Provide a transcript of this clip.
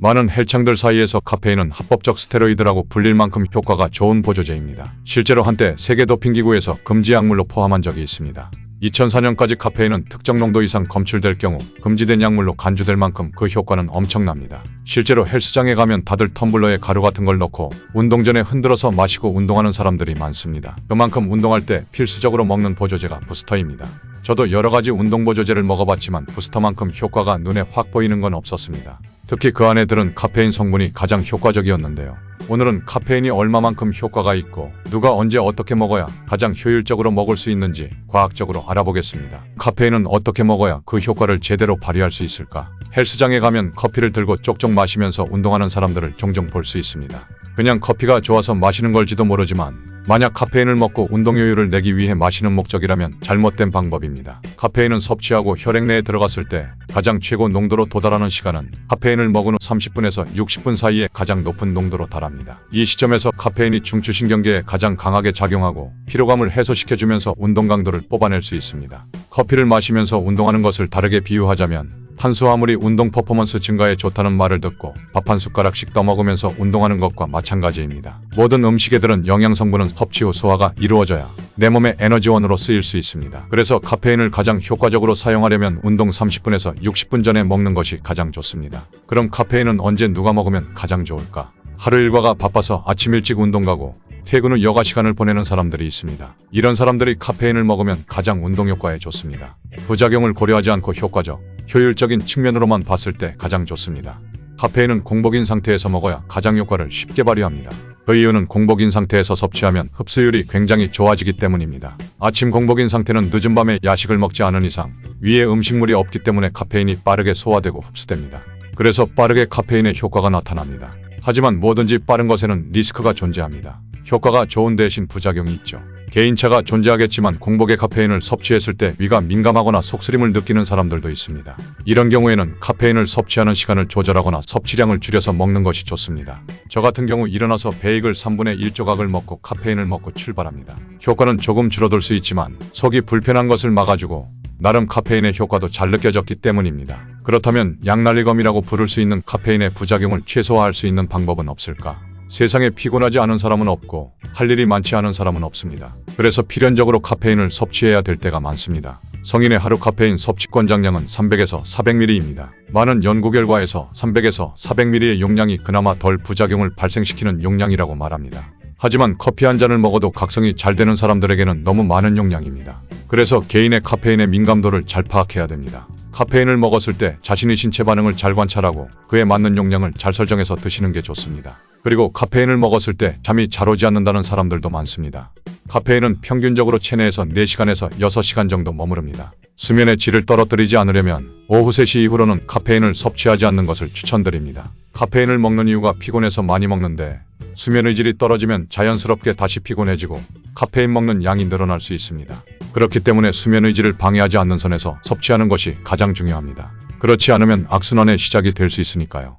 많은 헬창들 사이에서 카페인은 합법적 스테로이드라고 불릴 만큼 효과가 좋은 보조제입니다. 실제로 한때 세계 도핑기구에서 금지 약물로 포함한 적이 있습니다. 2004년까지 카페인은 특정 농도 이상 검출될 경우 금지된 약물로 간주될 만큼 그 효과는 엄청납니다. 실제로 헬스장에 가면 다들 텀블러에 가루 같은 걸 넣고 운동 전에 흔들어서 마시고 운동하는 사람들이 많습니다. 그만큼 운동할 때 필수적으로 먹는 보조제가 부스터입니다. 저도 여러가지 운동보조제를 먹어봤지만 부스터만큼 효과가 눈에 확 보이는 건 없었습니다. 특히 그 안에 들은 카페인 성분이 가장 효과적이었는데요. 오늘은 카페인이 얼마만큼 효과가 있고 누가 언제 어떻게 먹어야 가장 효율적으로 먹을 수 있는지 과학적으로 알아보겠습니다. 카페인은 어떻게 먹어야 그 효과를 제대로 발휘할 수 있을까? 헬스장에 가면 커피를 들고 쪽쪽 마시면서 운동하는 사람들을 종종 볼 수 있습니다. 그냥 커피가 좋아서 마시는 걸지도 모르지만 만약 카페인을 먹고 운동 효율을 내기 위해 마시는 목적이라면 잘못된 방법입니다. 카페인은 섭취하고 혈액 내에 들어갔을 때 가장 최고 농도로 도달하는 시간은 카페인을 먹은 후 30분에서 60분 사이에 가장 높은 농도로 달합니다. 이 시점에서 카페인이 중추신경계에 가장 강하게 작용하고 피로감을 해소시켜주면서 운동 강도를 뽑아낼 수 있습니다. 커피를 마시면서 운동하는 것을 다르게 비유하자면 탄수화물이 운동 퍼포먼스 증가에 좋다는 말을 듣고 밥 한 숟가락씩 떠먹으면서 운동하는 것과 마찬가지입니다. 모든 음식에 들은 영양성분은 섭취 후 소화가 이루어져야 내 몸의 에너지원으로 쓰일 수 있습니다. 그래서 카페인을 가장 효과적으로 사용하려면 운동 30분에서 60분 전에 먹는 것이 가장 좋습니다. 그럼 카페인은 언제 누가 먹으면 가장 좋을까? 하루 일과가 바빠서 아침 일찍 운동 가고 퇴근 후 여가 시간을 보내는 사람들이 있습니다. 이런 사람들이 카페인을 먹으면 가장 운동 효과에 좋습니다. 부작용을 고려하지 않고 효과적, 효율적인 측면으로만 봤을 때 가장 좋습니다. 카페인은 공복인 상태에서 먹어야 가장 효과를 쉽게 발휘합니다. 그 이유는 공복인 상태에서 섭취하면 흡수율이 굉장히 좋아지기 때문입니다. 아침 공복인 상태는 늦은 밤에 야식을 먹지 않은 이상 위에 음식물이 없기 때문에 카페인이 빠르게 소화되고 흡수됩니다. 그래서 빠르게 카페인의 효과가 나타납니다. 하지만 뭐든지 빠른 것에는 리스크가 존재합니다. 효과가 좋은 대신 부작용이 있죠. 개인차가 존재하겠지만 공복에 카페인을 섭취했을 때 위가 민감하거나 속쓰림을 느끼는 사람들도 있습니다. 이런 경우에는 카페인을 섭취하는 시간을 조절하거나 섭취량을 줄여서 먹는 것이 좋습니다. 저 같은 경우 일어나서 베이글 3분의 1 조각을 먹고 카페인을 먹고 출발합니다. 효과는 조금 줄어들 수 있지만 속이 불편한 것을 막아주고 나름 카페인의 효과도 잘 느껴졌기 때문입니다. 그렇다면 약날리검이라고 부를 수 있는 카페인의 부작용을 최소화할 수 있는 방법은 없을까? 세상에 피곤하지 않은 사람은 없고 할 일이 많지 않은 사람은 없습니다. 그래서 필연적으로 카페인을 섭취해야 될 때가 많습니다. 성인의 하루 카페인 섭취 권장량은 300에서 400ml입니다. 많은 연구 결과에서 300에서 400ml의 용량이 그나마 덜 부작용을 발생시키는 용량이라고 말합니다. 하지만 커피 한 잔을 먹어도 각성이 잘 되는 사람들에게는 너무 많은 용량입니다. 그래서 개인의 카페인의 민감도를 잘 파악해야 됩니다. 카페인을 먹었을 때 자신의 신체 반응을 잘 관찰하고 그에 맞는 용량을 잘 설정해서 드시는 게 좋습니다. 그리고 카페인을 먹었을 때 잠이 잘 오지 않는다는 사람들도 많습니다. 카페인은 평균적으로 체내에서 4시간에서 6시간 정도 머무릅니다. 수면의 질을 떨어뜨리지 않으려면 오후 3시 이후로는 카페인을 섭취하지 않는 것을 추천드립니다. 카페인을 먹는 이유가 피곤해서 많이 먹는데 수면의 질이 떨어지면 자연스럽게 다시 피곤해지고 카페인 먹는 양이 늘어날 수 있습니다. 그렇기 때문에 수면의 질을 방해하지 않는 선에서 섭취하는 것이 가장 중요합니다. 그렇지 않으면 악순환의 시작이 될 수 있으니까요.